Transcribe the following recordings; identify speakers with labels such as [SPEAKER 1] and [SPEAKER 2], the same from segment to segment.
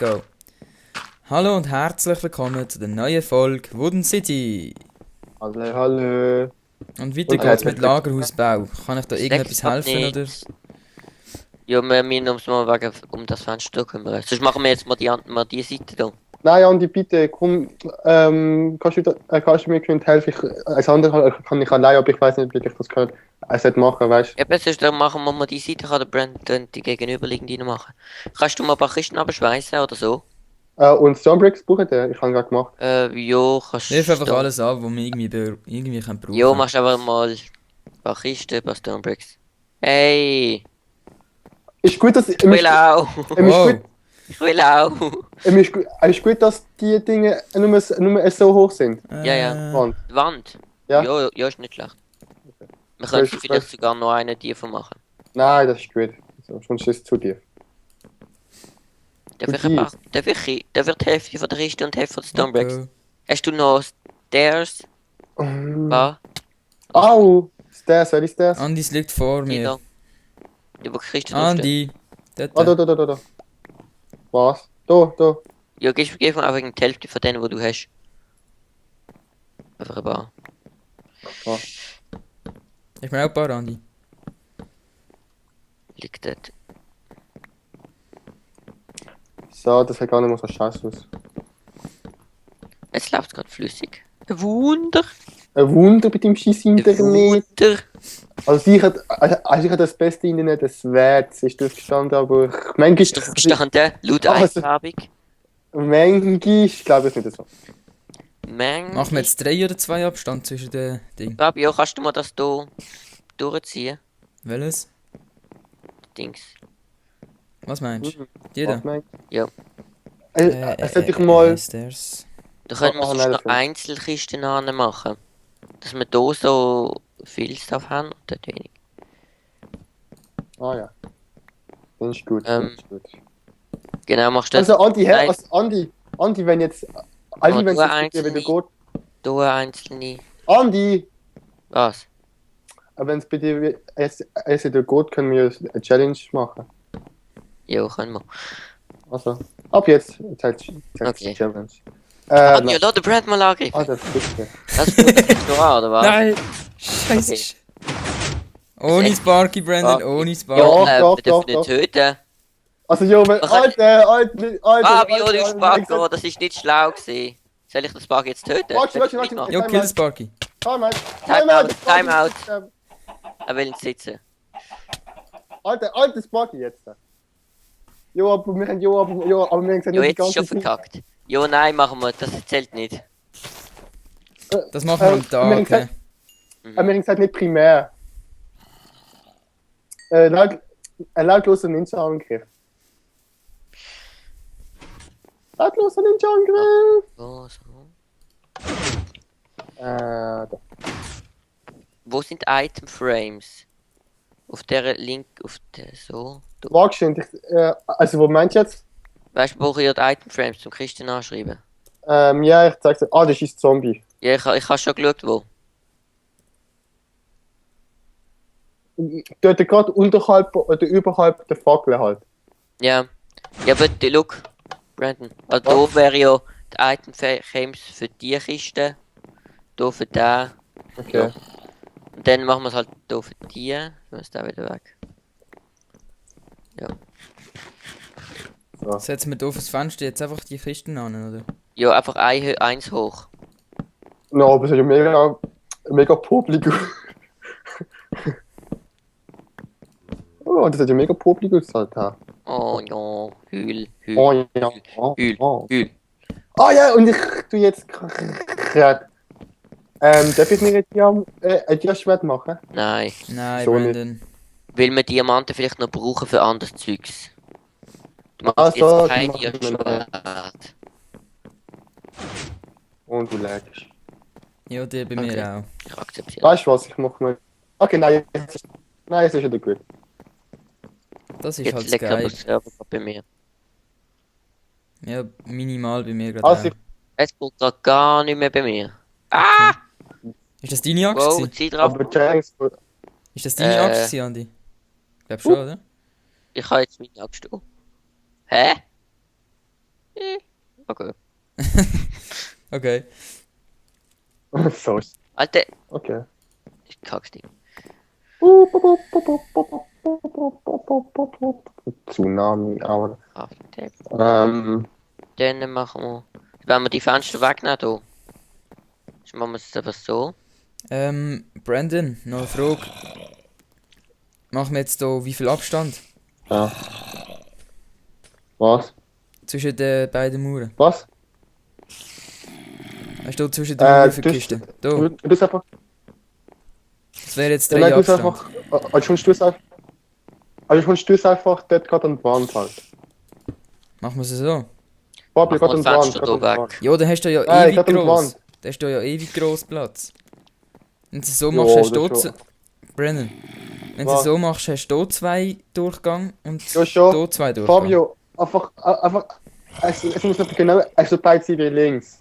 [SPEAKER 1] go. Hallo und herzlich willkommen zu der neuen Folge Wooden City.
[SPEAKER 2] Hallo, hallo.
[SPEAKER 1] Und weiter
[SPEAKER 2] Und
[SPEAKER 1] geht's mit
[SPEAKER 2] herzlich
[SPEAKER 1] Lagerhausbau. Kann ich da
[SPEAKER 3] Das
[SPEAKER 1] irgendetwas
[SPEAKER 3] wächst grad
[SPEAKER 1] helfen oder?
[SPEAKER 3] nicht. Ja, wir müssen uns mal um das Fenster kümmern. Sonst machen wir jetzt mal die Seite da.
[SPEAKER 2] Nein, Andi, bitte, komm, kannst du mir helfen? Als andere kann ich allein, aber ich weiß nicht, wie ich das kann. Machen, weißt
[SPEAKER 3] Eben, sonst dann machen wir mal die Seite, kann der Brandon die gegenüberliegende machen. Kannst du mal ein paar Kisten abschweißen oder so?
[SPEAKER 2] du? Und Stonebricks brauchen den? Ich habe gerade gemacht.
[SPEAKER 3] Ja, kannst
[SPEAKER 1] Wirf einfach
[SPEAKER 3] da-
[SPEAKER 1] alles ab, was wir irgendwie können brauchen.
[SPEAKER 3] Ja, machst einfach mal ein paar Kisten, ein paar Stonebricks. Hey,
[SPEAKER 2] Ist gut, dass...
[SPEAKER 3] ich will auch.
[SPEAKER 1] Wow.
[SPEAKER 3] Ich will auch.
[SPEAKER 2] Ist gut, dass die Dinge nur so hoch sind.
[SPEAKER 3] Ja.
[SPEAKER 2] Mann.
[SPEAKER 3] Die Wand?
[SPEAKER 2] Ja?
[SPEAKER 3] Ja, ist nicht schlecht. Wir können
[SPEAKER 2] Ist-
[SPEAKER 3] vielleicht sogar noch eine tiefer machen.
[SPEAKER 2] Nein, das ist gut. So, sonst ist es zu tief.
[SPEAKER 3] Darf ich
[SPEAKER 2] Okay.
[SPEAKER 3] darf ich die Hälfte von der Kiste und die Hälfte von den Stonebricks?
[SPEAKER 1] Okay.
[SPEAKER 3] Hast du noch Stairs? Ja,
[SPEAKER 2] Au! Stairs, wer ist das?
[SPEAKER 1] Andis liegt vor
[SPEAKER 3] die
[SPEAKER 1] mir.
[SPEAKER 3] da. Die wo Kiste draufsteht.
[SPEAKER 1] Andi. Dort.
[SPEAKER 2] Ah, da. Was? Da.
[SPEAKER 3] Ja, gib mir einfach die Hälfte von denen, die du hast. Einfach ein paar.
[SPEAKER 1] Ich bin auch ein paar, Andi.
[SPEAKER 3] Liegt dort.
[SPEAKER 2] So, das sieht gar nicht mehr so scheiße aus.
[SPEAKER 3] Jetzt läuft es gerade flüssig. Ein Wunder.
[SPEAKER 2] Ein Wunder bei dem scheiß
[SPEAKER 3] Ein
[SPEAKER 2] Internet.
[SPEAKER 3] Wunder.
[SPEAKER 2] Also ich hatte das beste Internet des Wert, ist das gestanden, aber manchmal
[SPEAKER 3] Ist drauf gestanden, laut
[SPEAKER 2] Also-
[SPEAKER 3] Eingabe.
[SPEAKER 2] manchmal glaube ich nicht so.
[SPEAKER 1] Machen wir jetzt 3 oder 2 Abstand zwischen den Dingen.
[SPEAKER 3] Fabio, kannst du mal das hier durchziehen?
[SPEAKER 1] Welches?
[SPEAKER 3] Dings.
[SPEAKER 1] Was meinst du?
[SPEAKER 2] Was
[SPEAKER 1] Jeder?
[SPEAKER 2] meinst du?
[SPEAKER 3] Ja.
[SPEAKER 2] Sollte ich mal...
[SPEAKER 1] Stairs.
[SPEAKER 3] Da können wir
[SPEAKER 2] Oh,
[SPEAKER 3] sonst
[SPEAKER 2] nein,
[SPEAKER 3] noch
[SPEAKER 2] das
[SPEAKER 3] Einzelkisten machen. Dass wir hier so viel Stuff haben und dort wenig.
[SPEAKER 2] Ah ja. Das ist gut,
[SPEAKER 3] Ähm,
[SPEAKER 2] das ist gut.
[SPEAKER 3] Genau, machst du
[SPEAKER 2] Also Andi,
[SPEAKER 3] Nein.
[SPEAKER 2] Andi, wenn jetzt... Andi, wenn es
[SPEAKER 3] nur
[SPEAKER 2] jetzt bei dir wieder geht...
[SPEAKER 3] hier eine einzelne.
[SPEAKER 2] Andi!
[SPEAKER 3] Was?
[SPEAKER 2] Wenn es bei dir jetzt wieder geht, können wir eine Challenge machen.
[SPEAKER 3] Ja, können wir.
[SPEAKER 2] Also, ab jetzt zählt
[SPEAKER 3] Okay.
[SPEAKER 2] die Challenge.
[SPEAKER 3] Ja,
[SPEAKER 2] Nein.
[SPEAKER 3] lass den Brand mal angreifen.
[SPEAKER 2] Ah, das ist gut.
[SPEAKER 3] Das ist gut, jetzt noch an, oder was?
[SPEAKER 1] Nein! Scheiße.
[SPEAKER 3] Okay.
[SPEAKER 1] Ohne
[SPEAKER 3] echt-
[SPEAKER 1] Sparky, Brandon,
[SPEAKER 3] Ah,
[SPEAKER 1] ohne
[SPEAKER 3] Ja,
[SPEAKER 1] Sparky.
[SPEAKER 2] Doch,
[SPEAKER 3] wir dürfen
[SPEAKER 2] doch.
[SPEAKER 3] nicht töten.
[SPEAKER 2] Also, jo, wenn...
[SPEAKER 3] Was hat-
[SPEAKER 2] Alter,
[SPEAKER 3] Fabio, du Spacko, das ist nicht schlau gewesen. Soll ich den Spark jetzt töten?
[SPEAKER 2] Warte,
[SPEAKER 3] Soll ich
[SPEAKER 2] warte.
[SPEAKER 3] mitmachen?
[SPEAKER 1] Jo, kill den Sparky.
[SPEAKER 3] Timeout. Er will nicht sitzen.
[SPEAKER 2] Alter Sparky jetzt. Jo, aber wir haben gesagt,
[SPEAKER 3] Ja,
[SPEAKER 2] nicht
[SPEAKER 3] jetzt ist schon verkackt. Ja, nein, machen wir. Das zählt nicht.
[SPEAKER 1] Das machen wir am
[SPEAKER 2] wir
[SPEAKER 1] Tag.
[SPEAKER 2] haben
[SPEAKER 1] hä?
[SPEAKER 2] gesagt- wir haben gesagt, nicht primär. Ein lautloser Ninja-Angriff. Lautloser Ninja-Angriff!
[SPEAKER 3] So, so.
[SPEAKER 2] Da.
[SPEAKER 3] Wo sind Item Frames? Auf der Link, auf der so. Da.
[SPEAKER 2] Wagst du nicht? Also, wo meinst du jetzt?
[SPEAKER 3] Weißt du, brauche ich ja die Item Frames zum Christen anschreiben?
[SPEAKER 2] Ja, ich zeig's dir. Ah, das ist ein Zombie.
[SPEAKER 3] Ja, ich habe schon geschaut, wo.
[SPEAKER 2] Dort gerade unterhalb oder überhalb der Fackel halt.
[SPEAKER 3] Ja. Ja, aber look, Brandon. Also da wäre ja die Item Frames für die Kiste. Da für den.
[SPEAKER 2] Okay.
[SPEAKER 3] Ja. Und dann machen wir es halt da für die. Dann ist der wieder weg.
[SPEAKER 1] Setzen wir da auf das Fenster jetzt einfach die Kisten an, oder?
[SPEAKER 3] Ja, einfach eins hoch.
[SPEAKER 2] No, aber es ist ja mega publik. Oh, das hat ja mega publik ausgesehen. Ha.
[SPEAKER 3] Oh ja, Hühl.
[SPEAKER 2] Oh ja.
[SPEAKER 3] Hühl.
[SPEAKER 2] Oh.
[SPEAKER 3] Hühl.
[SPEAKER 2] Ah ja, und ich tu jetzt gerade. Darf ich mir jetzt ein Diaschwert machen?
[SPEAKER 3] Nein.
[SPEAKER 1] Nein,
[SPEAKER 2] So
[SPEAKER 1] Brandon.
[SPEAKER 3] Will man Diamanten vielleicht noch brauchen für anderes Zeugs? Du machst
[SPEAKER 2] Ah, so,
[SPEAKER 3] jetzt kein
[SPEAKER 2] die machen wir
[SPEAKER 3] Diaschwert.
[SPEAKER 2] Und du legst.
[SPEAKER 1] Ja, der bei
[SPEAKER 3] Okay.
[SPEAKER 1] mir auch.
[SPEAKER 3] Ich akzeptiere.
[SPEAKER 2] Weißt du was, ich mach mal. Okay, nein, jetzt ist wieder gut.
[SPEAKER 1] Das ist
[SPEAKER 3] Jetzt
[SPEAKER 1] halt
[SPEAKER 3] liegt aber
[SPEAKER 1] geil.
[SPEAKER 3] das Server gerade bei mir.
[SPEAKER 1] Ja, minimal bei mir gerade
[SPEAKER 2] Also,
[SPEAKER 1] auch.
[SPEAKER 2] ich,
[SPEAKER 3] Es geht gerade gar nicht mehr bei mir.
[SPEAKER 1] Ist das deine Axt?
[SPEAKER 3] Wow,
[SPEAKER 1] gewesen?
[SPEAKER 3] zieh drauf.
[SPEAKER 2] aber Chance.
[SPEAKER 1] Ist das deine Axt, gewesen, Andi? Ich glaub schon, oder?
[SPEAKER 3] Ich habe jetzt meine Axt. Hä? Okay.
[SPEAKER 1] Okay.
[SPEAKER 2] So.
[SPEAKER 3] Alter,
[SPEAKER 2] Okay.
[SPEAKER 3] ich kack's nicht.
[SPEAKER 2] Tsunami, aber.
[SPEAKER 3] After.
[SPEAKER 2] Ähm,
[SPEAKER 3] Dann machen wir. Wenn wir die Fenster wegnehmen, hier. Dann machen wir es einfach so.
[SPEAKER 1] Brandon, noch eine Frage. Machen wir jetzt hier wie viel Abstand
[SPEAKER 2] ja. Was?
[SPEAKER 1] zwischen den beiden Mauern?
[SPEAKER 2] Was?
[SPEAKER 1] Hast du zwischen den Mauern für
[SPEAKER 2] Du
[SPEAKER 1] Kisten? Da,
[SPEAKER 2] tust einfach.
[SPEAKER 1] das wäre jetzt
[SPEAKER 2] Ja,
[SPEAKER 1] 3
[SPEAKER 2] nein, du tust
[SPEAKER 1] Abstand.
[SPEAKER 2] einfach. Also tust einfach dort gerade an die Wand halt.
[SPEAKER 1] Machen wir es so?
[SPEAKER 2] Fabio,
[SPEAKER 3] Machen wir
[SPEAKER 2] gerade an
[SPEAKER 3] das
[SPEAKER 2] die Wand.
[SPEAKER 3] Fenster
[SPEAKER 2] Gerade an
[SPEAKER 3] hier
[SPEAKER 2] die Wand.
[SPEAKER 3] weg.
[SPEAKER 1] Ja, dann hast du ja
[SPEAKER 2] Nein,
[SPEAKER 1] ewig
[SPEAKER 2] gerade an die
[SPEAKER 1] groß.
[SPEAKER 2] Wand.
[SPEAKER 1] Dann hast du ja ewig groß Platz. Wenn du es so
[SPEAKER 2] Ja,
[SPEAKER 1] machst, hast
[SPEAKER 2] das
[SPEAKER 1] du
[SPEAKER 2] schon.
[SPEAKER 1] dort... Brennan, wenn du
[SPEAKER 2] Was?
[SPEAKER 1] es so machst, hast du hier 2 Durchgang und
[SPEAKER 2] Ja, schon.
[SPEAKER 1] hier 2 Durchgang.
[SPEAKER 2] Fabio, einfach. Es muss einfach genau. Also beide Seiten links.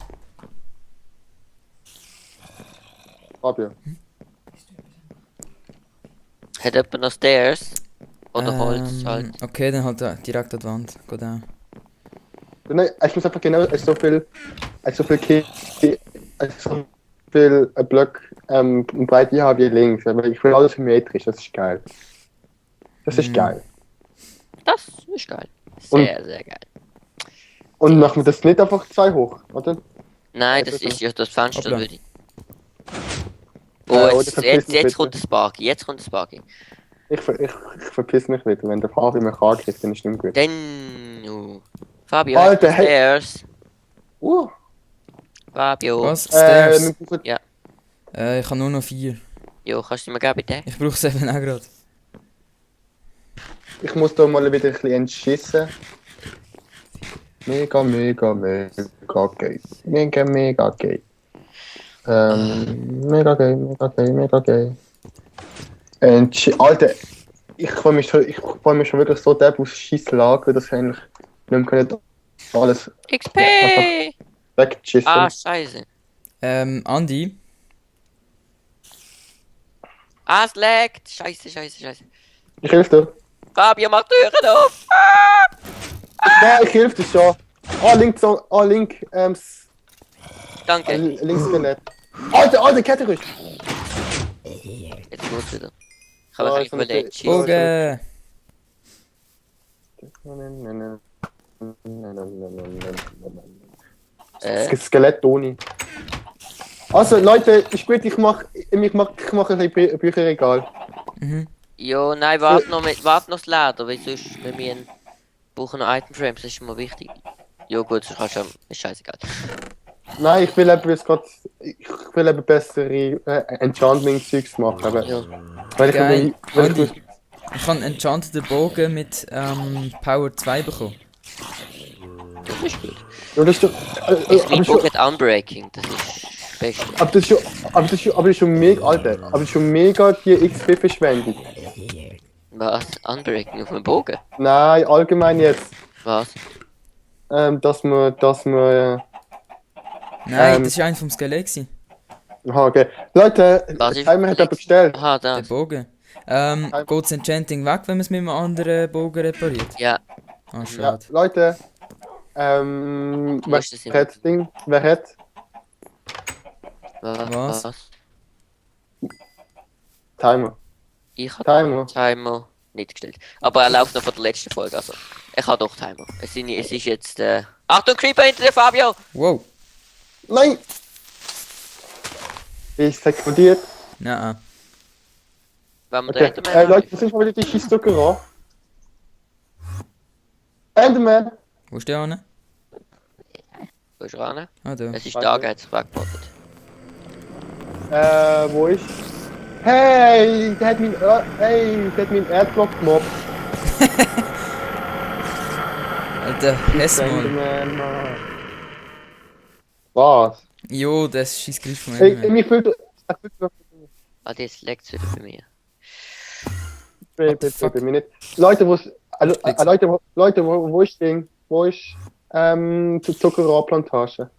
[SPEAKER 2] Fabio.
[SPEAKER 3] Hat jemand noch Stairs? Oder Holz halt?
[SPEAKER 1] Okay, dann halt direkt an die Wand. Geht auch.
[SPEAKER 2] Nein, es muss einfach genau so viel Block Breite haben wie links. Aber ich will alles symmetrisch, das ist geil. Das ist geil.
[SPEAKER 3] Das ist geil.
[SPEAKER 2] Und-
[SPEAKER 3] Sehr, sehr geil.
[SPEAKER 2] Und machen wir das nicht einfach 2 hoch, oder?
[SPEAKER 3] Nein,
[SPEAKER 2] Das
[SPEAKER 3] das
[SPEAKER 2] ist
[SPEAKER 3] ist ja das Fenster,
[SPEAKER 1] Hoppla.
[SPEAKER 3] würde ich. Oh,
[SPEAKER 2] oder
[SPEAKER 3] jetzt
[SPEAKER 2] verpiss dich bitte.
[SPEAKER 3] kommt das Sparky. Jetzt kommt das Sparky.
[SPEAKER 2] Ich verpiss mich wieder. Wenn der Fabio mich angreift, dann ist es nicht gut.
[SPEAKER 3] Dann. Fabio,
[SPEAKER 2] Alter,
[SPEAKER 3] hast du Stairs? Fabio.
[SPEAKER 1] Was? Stairs?
[SPEAKER 2] Wir brauchen-
[SPEAKER 3] Ja.
[SPEAKER 1] Ich habe nur noch 4.
[SPEAKER 3] Jo, kannst du mir geben, bitte?
[SPEAKER 1] Ich brauche 7 auch gerade.
[SPEAKER 2] Ich muss da mal wieder ein bisschen entschissen. Mega geil. Mega geil. Mega geil. Alter, ich freue mich schon wirklich so derb aus scheiß Lage, dass ich eigentlich nicht mehr alles
[SPEAKER 3] XP!
[SPEAKER 2] weggeschissen.
[SPEAKER 3] Ah, scheiße.
[SPEAKER 1] Andi,
[SPEAKER 3] Ah, es laggt. Scheiße.
[SPEAKER 2] Ich helfe dir.
[SPEAKER 3] Fabio, mach Türen auf!
[SPEAKER 2] Ja, ich helfe dir schon. Link,
[SPEAKER 3] Danke.
[SPEAKER 2] links Skelett. Alter, Kettenrüsch!
[SPEAKER 3] Jetzt geht's wieder. Ich habe
[SPEAKER 2] Ja,
[SPEAKER 3] eigentlich
[SPEAKER 2] ich
[SPEAKER 3] mal den
[SPEAKER 2] muss-
[SPEAKER 3] schießen.
[SPEAKER 1] Bogen!
[SPEAKER 2] Skelett Toni. Also Leute, ist gut, ich mach ein bisschen Bücherregal.
[SPEAKER 1] Mhm.
[SPEAKER 3] Jo, nein, warte noch das Leder, weil sonst, wir brauchen noch Itemframes, das ist immer wichtig. Jo gut, sonst kannst du ist scheißegal.
[SPEAKER 2] Nein, ich will eben bessere Enchanting-Zeugs machen. Aber,
[SPEAKER 3] Jo.
[SPEAKER 2] weil ich
[SPEAKER 1] Geil.
[SPEAKER 2] weil
[SPEAKER 1] Andi,
[SPEAKER 2] ich,
[SPEAKER 1] ich habe einen enchanteten Bogen mit Power 2 bekommen.
[SPEAKER 3] Das ist gut.
[SPEAKER 2] ja, das ist doch,
[SPEAKER 3] Ich bin Pocket Unbreaking, das ist das Beste.
[SPEAKER 2] aber das ist schon mega, Alter. Aber das ist schon mega die XP-Verschwendung.
[SPEAKER 3] Was? Unbreaking auf dem Bogen?
[SPEAKER 2] Nein, allgemein jetzt.
[SPEAKER 3] Was?
[SPEAKER 2] Dass man
[SPEAKER 1] Nein, das war einer vom Skelett. gewesen,
[SPEAKER 2] aha, okay. Leute,
[SPEAKER 3] Was ist
[SPEAKER 2] Timer hat jemand bestellt.
[SPEAKER 3] Aha,
[SPEAKER 1] Der
[SPEAKER 3] das.
[SPEAKER 1] Bogen. Geht das Enchanting weg, wenn man es mit einem anderen Bogen repariert?
[SPEAKER 3] Ja,
[SPEAKER 1] Ah,
[SPEAKER 2] Ja,
[SPEAKER 1] schade.
[SPEAKER 2] Leute,
[SPEAKER 3] ist das
[SPEAKER 2] wer hat Ding? Wer hat?
[SPEAKER 1] Was?
[SPEAKER 3] was?
[SPEAKER 2] Timer.
[SPEAKER 3] Ich habe
[SPEAKER 2] Timer.
[SPEAKER 3] Timer nicht gestellt. Aber er läuft noch von der letzten Folge, also. Ich habe doch Timer. Es ist jetzt, Achtung, Creeper hinter dir, Fabio!
[SPEAKER 1] Wow.
[SPEAKER 2] Nein! Ist explodiert.
[SPEAKER 1] Nein.
[SPEAKER 3] Wenn wir
[SPEAKER 2] Okay.
[SPEAKER 3] den Enderman
[SPEAKER 2] Leute, was ist mal wieder die Schießzucker an? Enderman!
[SPEAKER 1] Wo ist der an?
[SPEAKER 3] Wo ist er ran?
[SPEAKER 1] Ah, da.
[SPEAKER 3] Es ist da, er hat sich weggewartet.
[SPEAKER 2] Wo ist? Hey, der hat meinen Erdblock gemobbt.
[SPEAKER 1] Alter, Hessmann.
[SPEAKER 2] Enderman, Mann. Was?
[SPEAKER 1] Jo, das schießt Griff von
[SPEAKER 2] Hey,
[SPEAKER 1] Enderman.
[SPEAKER 2] mir fühlt
[SPEAKER 3] Ah, jetzt leckt es wieder bei mir.
[SPEAKER 1] What the fuck?
[SPEAKER 2] Bei mir nicht. Leute,
[SPEAKER 1] Jetzt.
[SPEAKER 2] Leute, wo ist Ding? Wo ist die Zuckerrohrplantage?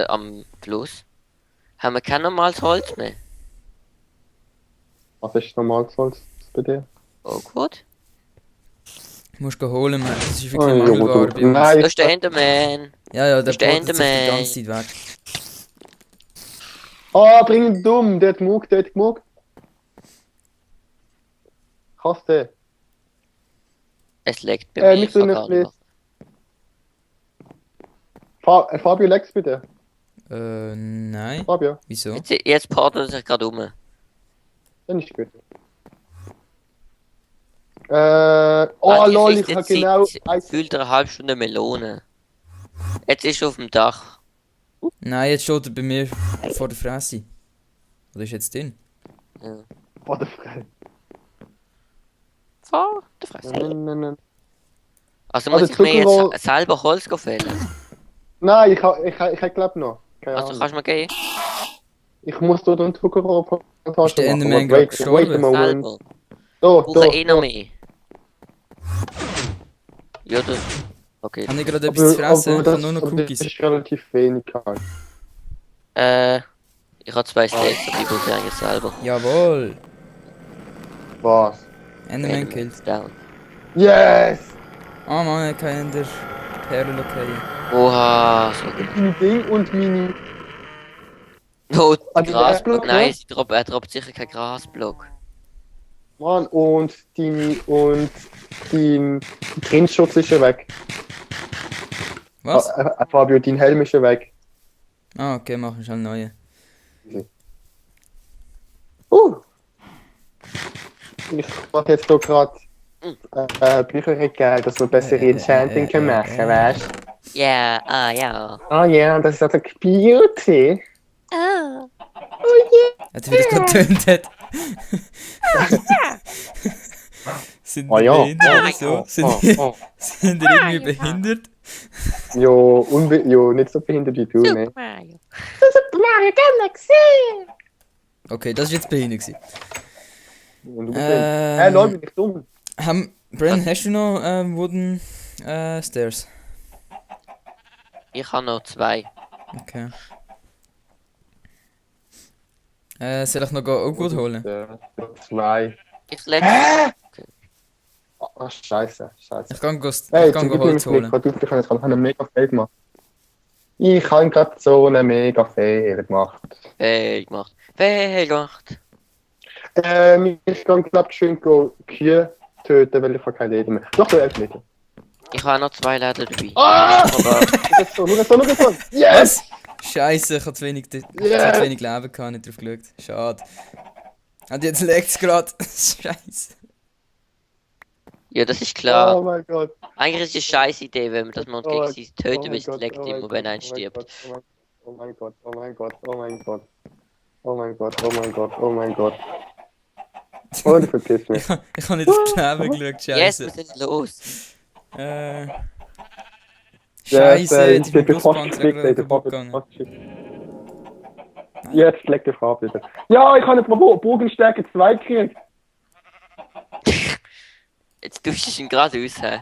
[SPEAKER 3] Am Fluss. Haben wir kein normales Holz mehr?
[SPEAKER 2] Was ist Normalholz bei dir?
[SPEAKER 3] Oh gut.
[SPEAKER 1] Du musst gehen holen, man. Das ist wirklich
[SPEAKER 2] Oh,
[SPEAKER 1] Mangelware bei uns.
[SPEAKER 2] Nein,
[SPEAKER 3] Da ist der Enderman.
[SPEAKER 1] Ja, der
[SPEAKER 3] Das ist der
[SPEAKER 1] portet sich die
[SPEAKER 3] Enderman.
[SPEAKER 1] ganze Zeit weg.
[SPEAKER 2] Oh, bring ihn dumm, der hat Gemug. Kannst du?
[SPEAKER 3] Es leckt bei mir.
[SPEAKER 2] Nicht so eine Fabio, Lex bitte.
[SPEAKER 1] Nein.
[SPEAKER 2] Fabio,
[SPEAKER 1] Wieso?
[SPEAKER 3] Jetzt portet er sich gerade um.
[SPEAKER 2] dann ist gut. Oh lol, ich hab genau...
[SPEAKER 3] Fühlt er eine halbe Stunde Melone. Jetzt ist er auf dem Dach.
[SPEAKER 1] Nein, jetzt steht er bei mir vor der Fresse. Oder ist jetzt drin?
[SPEAKER 3] Ja.
[SPEAKER 2] What the fuck?
[SPEAKER 3] Vor der Fresse.
[SPEAKER 2] Nein.
[SPEAKER 3] Also
[SPEAKER 2] Also
[SPEAKER 3] muss ich mir
[SPEAKER 2] Zuckerrohr-
[SPEAKER 3] jetzt selber Holz fällen.
[SPEAKER 2] Nein, ich glaub noch. Keine
[SPEAKER 3] Also
[SPEAKER 2] Ahnung.
[SPEAKER 3] kannst du mir gehen?
[SPEAKER 2] Ich muss dort einen Zuckerrohr-Plantage
[SPEAKER 1] Ist der
[SPEAKER 2] machen.
[SPEAKER 1] Enderman
[SPEAKER 2] Wait,
[SPEAKER 1] gerade
[SPEAKER 2] wait a
[SPEAKER 1] gestorben?
[SPEAKER 2] moment.
[SPEAKER 3] Selber.
[SPEAKER 2] Da,
[SPEAKER 3] Brauche eh noch mehr. Ja, das... Okay.
[SPEAKER 1] Habe ich gerade etwas zu fressen? Ich habe nur noch
[SPEAKER 2] aber
[SPEAKER 1] Cookies.
[SPEAKER 2] das ist relativ wenig halt.
[SPEAKER 3] Ich habe 2 Steaks, aber ich brauche eigentlich selber.
[SPEAKER 1] Jawohl.
[SPEAKER 2] Was?
[SPEAKER 1] Enderman killt.
[SPEAKER 3] Down.
[SPEAKER 2] Yes!
[SPEAKER 1] Ah Mann, ich kann in der Perle okay.
[SPEAKER 3] Oha, so gut.
[SPEAKER 2] Mini Ding und Mini...
[SPEAKER 3] Oh, der
[SPEAKER 2] die
[SPEAKER 3] Grasblock.
[SPEAKER 2] Grasblock,
[SPEAKER 3] Nein, er droppt sicher kein Grasblock.
[SPEAKER 2] Mann, und dein Grindschutz ist ja weg.
[SPEAKER 1] Was?
[SPEAKER 2] Fabio, dein Helm ist ja weg.
[SPEAKER 1] Ah, okay, machen wir schnell neue.
[SPEAKER 2] Ich mache jetzt hier gerade Bücherregal, dass man bessere Enchanting kann machen, weißt du?
[SPEAKER 3] Ja, ja.
[SPEAKER 2] Oh ja, das ist also Beauty.
[SPEAKER 1] Hat er wieder getönt hat. Sind
[SPEAKER 2] Oh
[SPEAKER 1] die
[SPEAKER 2] ja.
[SPEAKER 1] behindert oder so? Sind die irgendwie behindert?
[SPEAKER 2] Jo, nicht so behindert wie du, ne?
[SPEAKER 3] Mario.
[SPEAKER 1] Okay, das ist jetzt behindert gewesen.
[SPEAKER 2] Und du bist Leute, bin ich dumm.
[SPEAKER 1] Bren, hast du noch Wooden Stairs?
[SPEAKER 3] Ich habe noch 2.
[SPEAKER 1] Okay. Soll ich noch auch gut holen?
[SPEAKER 2] Ja, 2.
[SPEAKER 3] Ich leg.
[SPEAKER 2] Oh, scheiße.
[SPEAKER 1] Ich kann
[SPEAKER 2] Hey,
[SPEAKER 1] go
[SPEAKER 2] zum Glück
[SPEAKER 1] Holz
[SPEAKER 2] nehme ich
[SPEAKER 1] holen.
[SPEAKER 2] gerade auf, ich habe jetzt gerade einen mega Fail gemacht. Ich habe gerade so einen mega Fail gemacht.
[SPEAKER 3] Fail gemacht. Fail gemacht.
[SPEAKER 2] Ich kann glaube schön Kühe töten, weil ich habe keine Leder mehr. Doch, du 11 Liter.
[SPEAKER 3] Ich habe noch 2 Leder dabei.
[SPEAKER 2] Ah!
[SPEAKER 3] Aber
[SPEAKER 2] Schau so. Yes!
[SPEAKER 1] Scheiße, ich habe zu wenig Leben gehabt, nicht drauf geschaut. Schade. Und jetzt legt's gerade. Scheiße.
[SPEAKER 3] ja, das ist klar.
[SPEAKER 2] Oh mein Gott.
[SPEAKER 3] Eigentlich ist es eine scheiß Idee, wenn man das man
[SPEAKER 2] Oh
[SPEAKER 3] gegen
[SPEAKER 2] mein-
[SPEAKER 3] sie töten,
[SPEAKER 2] oh
[SPEAKER 3] weil
[SPEAKER 2] mein
[SPEAKER 3] es
[SPEAKER 2] Gott,
[SPEAKER 3] leckt
[SPEAKER 2] oh mein
[SPEAKER 3] immer,
[SPEAKER 2] Gott,
[SPEAKER 3] wenn ein
[SPEAKER 2] oh mein
[SPEAKER 3] stirbt.
[SPEAKER 2] Gott, Oh mein Gott. Oh mein Gott. Oh, du verpisst mich.
[SPEAKER 1] Ich habe nicht auf die Leben geschaut,
[SPEAKER 3] Yes, wir
[SPEAKER 1] scheiße.
[SPEAKER 3] sind los.
[SPEAKER 1] Scheiße, jetzt ist mein
[SPEAKER 2] ich bin fast
[SPEAKER 1] Brustpanzer
[SPEAKER 2] geklickt,
[SPEAKER 1] gerade
[SPEAKER 2] ey,
[SPEAKER 1] kaputt
[SPEAKER 2] fast
[SPEAKER 1] gegangen.
[SPEAKER 2] geklickt. Jetzt leckt der Farbe wieder. Ja, ich habe eine Bogenstärke 2 gekriegt.
[SPEAKER 3] Jetzt tust du ihn gerade aus. Hä?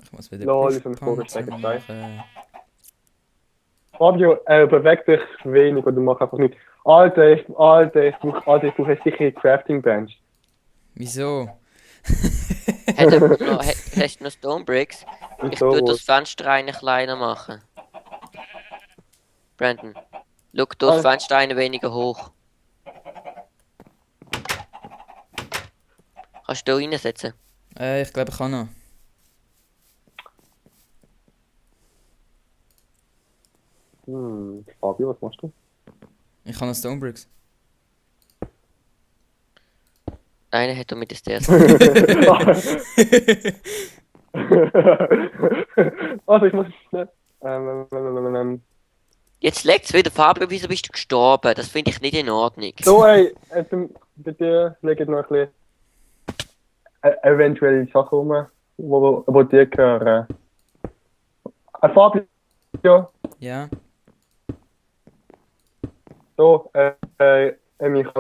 [SPEAKER 1] Ich muss wieder
[SPEAKER 2] Lol, ist ein
[SPEAKER 1] Brustpanzer
[SPEAKER 2] Bogenstärke
[SPEAKER 1] machen.
[SPEAKER 2] Fabio, beweg dich wenig oder mach einfach nicht. Alter, ich brauche eine sichere Crafting Bench.
[SPEAKER 1] Wieso?
[SPEAKER 3] Hast du noch Stone Bricks? Ich
[SPEAKER 2] So
[SPEAKER 3] tue das
[SPEAKER 2] gut.
[SPEAKER 3] Fenster eine kleiner machen. Brandon, schau das
[SPEAKER 2] Ah.
[SPEAKER 3] Fenster eine weniger hoch. Kannst du da reinsetzen?
[SPEAKER 1] Ich glaube, ich kann noch.
[SPEAKER 2] Fabio, was machst du?
[SPEAKER 1] Ich kann noch Stonebricks.
[SPEAKER 3] Einer hat da mit den Stairs.
[SPEAKER 2] Also, ich muss schnell.
[SPEAKER 3] Jetzt legt's wieder, Fabio, wieso bist du gestorben? Das finde ich nicht in Ordnung.
[SPEAKER 2] So, ey, bei dir liegen noch ein bisschen eventuelle Sachen rum, wo dir gehören. Fabio,
[SPEAKER 1] Ja?
[SPEAKER 2] so, ich habe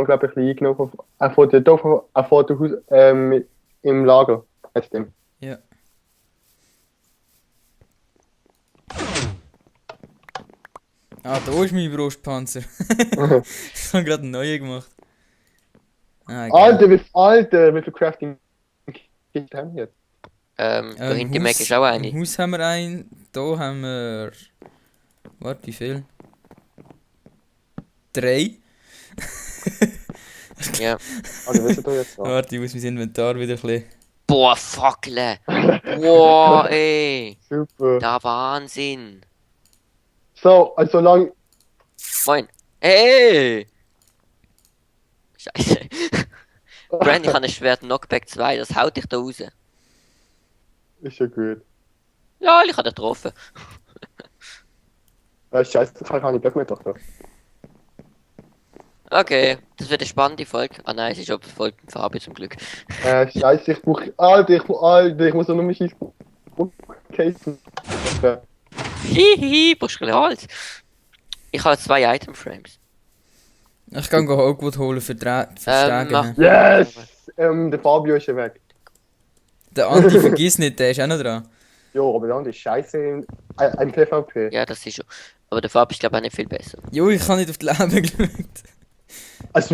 [SPEAKER 2] glaube ich ein bisschen eingenommen von dir, von dem Haus, im Lager. Jetzt dem.
[SPEAKER 1] Ja. Ah, da ist mein Brustpanzer. Ich habe gerade einen neuen gemacht. Ah, egal.
[SPEAKER 2] Alter, wie viel Crafting Kit haben wir jetzt?
[SPEAKER 3] Da hinten im Eck ist auch eine.
[SPEAKER 1] Im Haus haben wir einen. Da haben wir. Warte, wie viel? 3.
[SPEAKER 3] Ja.
[SPEAKER 2] Also, wisst ihr jetzt was?
[SPEAKER 1] Warte, ich muss mein Inventar wieder ein bisschen.
[SPEAKER 3] Boah, fuckle. Wow, ey.
[SPEAKER 2] Super.
[SPEAKER 3] Der Wahnsinn.
[SPEAKER 2] So, also lang.
[SPEAKER 3] Moin. Hey! Scheiße. Brand, ich habe ein Schwert Knockback 2, das haut dich da raus.
[SPEAKER 2] Ist ja gut.
[SPEAKER 3] Ja, ich habe den getroffen.
[SPEAKER 2] Scheiße, das kann ich nicht mehr doch.
[SPEAKER 3] Okay, das wird eine spannende Folge. Ah nein, es ist auch Folge mit Farbe zum Glück.
[SPEAKER 2] Scheiße, ich brauch. Alter, ich muss noch mein scheiß Casen.
[SPEAKER 3] Hihi, brauchst du ein bisschen Holz? Ich habe 2 Item Frames.
[SPEAKER 1] Ich kann Hogwood holen für Stegen.
[SPEAKER 3] mach-
[SPEAKER 2] Yes! Der Fabio ist ja weg.
[SPEAKER 1] Der Andi, vergiss nicht, der ist auch noch dran.
[SPEAKER 2] Jo, aber dann ist scheiße ein PvP.
[SPEAKER 3] Ja, das ist schon. Aber der Farbe ist glaube ich auch nicht viel besser.
[SPEAKER 1] Jo, ich kann nicht auf die Leben geschaut.
[SPEAKER 2] Ich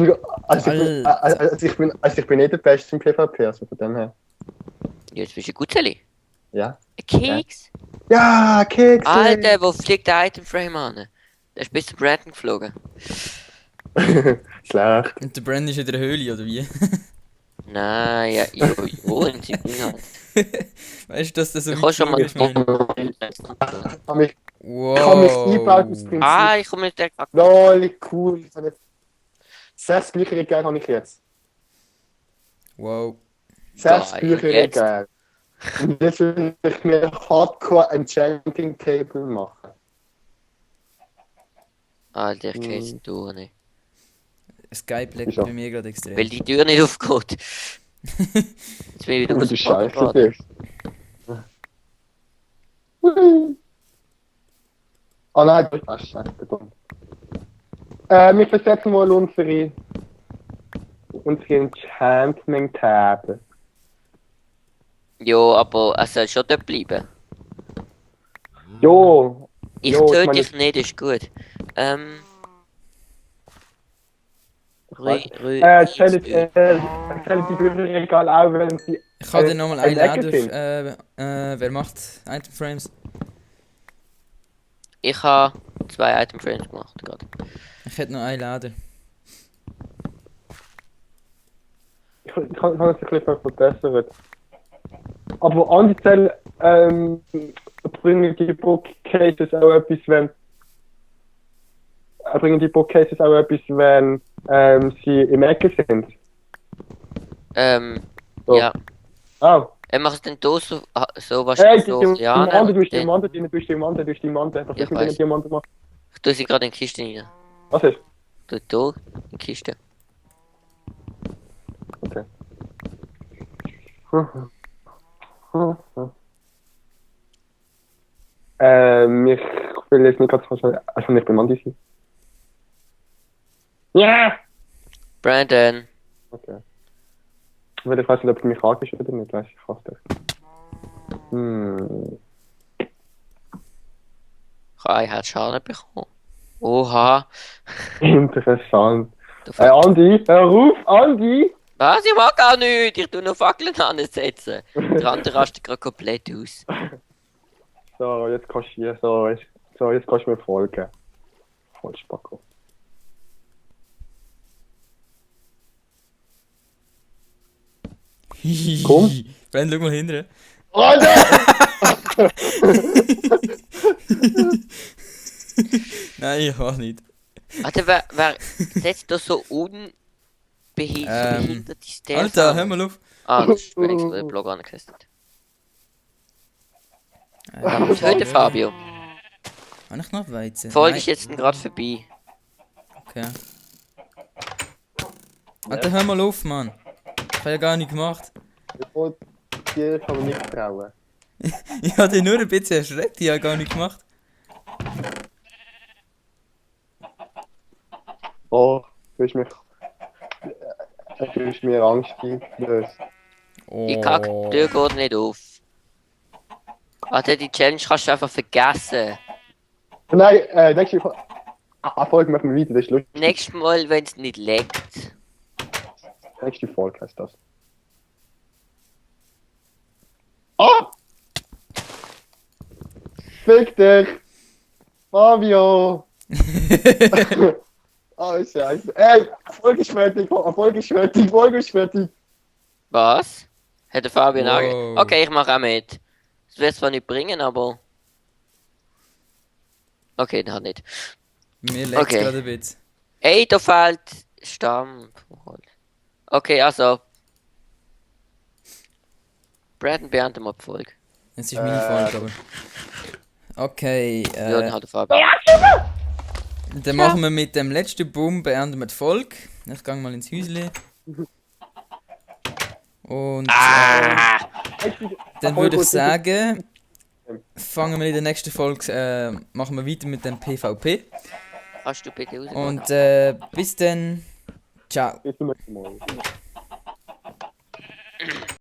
[SPEAKER 2] bin nicht der Beste im PvP, also von dem her.
[SPEAKER 3] Ja, jetzt bist du gut, Sally.
[SPEAKER 2] Ja.
[SPEAKER 3] Ein Keks?
[SPEAKER 2] Ja, Kekse!
[SPEAKER 3] Alter, wo fliegt der Item Frame an? Der ist bis zum Brandon geflogen.
[SPEAKER 2] Schlecht.
[SPEAKER 1] Und der Brand ist in der Höhle, oder wie?
[SPEAKER 3] Nein, ja, jo, und sie halt.
[SPEAKER 1] Weißt du, dass das so
[SPEAKER 3] Ich kann schon mal
[SPEAKER 1] ist, Mann?
[SPEAKER 2] Ich
[SPEAKER 1] Wow.
[SPEAKER 2] kann mich einbauen ins Prinzip.
[SPEAKER 3] Ah, ich komme mit der.
[SPEAKER 2] Lol, cool. 6 Bücherregal habe ich jetzt.
[SPEAKER 1] Wow.
[SPEAKER 2] 6
[SPEAKER 3] Geil,
[SPEAKER 2] Bücherregal. Und jetzt will ich mir Hardcore Enchanting Table machen.
[SPEAKER 3] Alter, ich krieg's nicht durch, ne.
[SPEAKER 1] Skype leckt
[SPEAKER 2] Wieso?
[SPEAKER 1] bei mir gerade extrem.
[SPEAKER 3] Weil die Tür nicht aufgeht. Jetzt bin ich wieder
[SPEAKER 2] Du
[SPEAKER 3] aus dem
[SPEAKER 2] Scheiße
[SPEAKER 3] Podcast.
[SPEAKER 2] bist. Oh nein, du hast Scheiße bekommen. Wir versetzen mal unsere Enchantment Table.
[SPEAKER 3] Jo, aber er soll schon dort bleiben.
[SPEAKER 2] Jo,
[SPEAKER 3] Ich
[SPEAKER 2] Jo, ich
[SPEAKER 3] töte
[SPEAKER 2] meine-
[SPEAKER 3] dich nicht, ist gut.
[SPEAKER 2] zählen die Bücherregal auch, wenn sie.
[SPEAKER 1] Ich kann dir nochmal ein
[SPEAKER 2] Ecke
[SPEAKER 1] Lader.
[SPEAKER 2] sind.
[SPEAKER 1] Wer macht Item Frames?
[SPEAKER 3] Ich habe 2 Item Frames gemacht gerade.
[SPEAKER 1] Ich hätte noch ein Lader.
[SPEAKER 2] Ich kann es ein bisschen verbessern. Aber an die Stelle bringen die Bookcases auch etwas, wenn sie im Ecke sind. So.
[SPEAKER 3] Ja.
[SPEAKER 2] Oh.
[SPEAKER 3] Er macht den da so
[SPEAKER 2] Hey,
[SPEAKER 3] wahrscheinlich
[SPEAKER 2] die
[SPEAKER 3] so.
[SPEAKER 2] Diamanten, du hast
[SPEAKER 3] den-
[SPEAKER 2] Diamanten, du hast Diamanten. Was
[SPEAKER 3] Ja,
[SPEAKER 2] ist mit
[SPEAKER 3] weiß.
[SPEAKER 2] den Diamanten machen?
[SPEAKER 3] Ich tue sie gerade in die Kiste rein.
[SPEAKER 2] Was ist?
[SPEAKER 3] Tu da in die Kiste.
[SPEAKER 2] Okay. Ich will jetzt nicht ganz also nicht beim Andi sein. Ja!
[SPEAKER 3] Brandon.
[SPEAKER 2] Okay. Weil ich weiß nicht, ob du mich fragst oder nicht, weißt du, ich hasse dich.
[SPEAKER 3] Ich habe einen Schaden bekommen. Oha.
[SPEAKER 2] Interessant.
[SPEAKER 3] Der
[SPEAKER 2] Andi, hör auf, Andi!
[SPEAKER 3] Was? Ich mag gar nicht. Ich tu nur Fackeln ansetzen. Der andere rastet gerade komplett aus.
[SPEAKER 2] So, jetzt kannst du hier, jetzt kannst du mir folgen. Voll Spacko. Komm.
[SPEAKER 1] Brand, schau mal hinten.
[SPEAKER 2] Alter!
[SPEAKER 1] Nein, ich auch nicht.
[SPEAKER 3] Alter, wer setzt da so unbehinderte Stairs
[SPEAKER 1] Alter,
[SPEAKER 3] an?
[SPEAKER 1] hör mal auf.
[SPEAKER 3] Ah, das ist wenigstens der Blog angekostet. Töte Fabio.
[SPEAKER 1] Habe ich noch Weizen?
[SPEAKER 3] Die Folge
[SPEAKER 1] Nein.
[SPEAKER 3] ist jetzt gerade vorbei.
[SPEAKER 1] Okay. Alter, hör mal auf, Mann. Ich habe ja gar nicht gemacht.
[SPEAKER 2] Dir kann man nicht trauen.
[SPEAKER 1] Ich habe dich nur ein bisschen erschreckt, ich habe gar nicht gemacht.
[SPEAKER 2] Oh, du hast mir Angst eingelöst.
[SPEAKER 1] Oh.
[SPEAKER 3] Die Tür geht nicht auf. Alter, die Challenge kannst du einfach vergessen.
[SPEAKER 2] Nein, nächste Folge machen wir weiter, das ist lustig.
[SPEAKER 3] Nächstes Mal, wenn es nicht leckt.
[SPEAKER 2] Nächste Folge heißt das. Ah! Fick dich! Fabio! Oh, Scheiße. Ey, Folge ist fertig, Folge ist fertig, Folge ist fertig.
[SPEAKER 3] Was? Hat der Fabian
[SPEAKER 1] Wow.
[SPEAKER 3] ange... Okay, ich mache auch mit. Das wird zwar nicht bringen, aber... Okay, dann nicht.
[SPEAKER 1] Mir leckt
[SPEAKER 3] Okay.
[SPEAKER 1] gerade ein bisschen.
[SPEAKER 3] Ey, da fehlt Stamm. Okay, also... Brandon beenden wir die Folge.
[SPEAKER 1] Es ist meine Folge, aber. Okay,
[SPEAKER 3] Ja, dann hat der Fabian.
[SPEAKER 1] dann machen wir mit dem letzten Boom beenden wir die Folge. Ich gehe mal ins Häusli. Und dann würde ich sagen, fangen wir in der nächsten Folge, machen wir weiter mit dem PvP.
[SPEAKER 3] Kannst du bitte rausgehen?
[SPEAKER 1] Und bis dann. Ciao.
[SPEAKER 2] Bis zum nächsten Mal.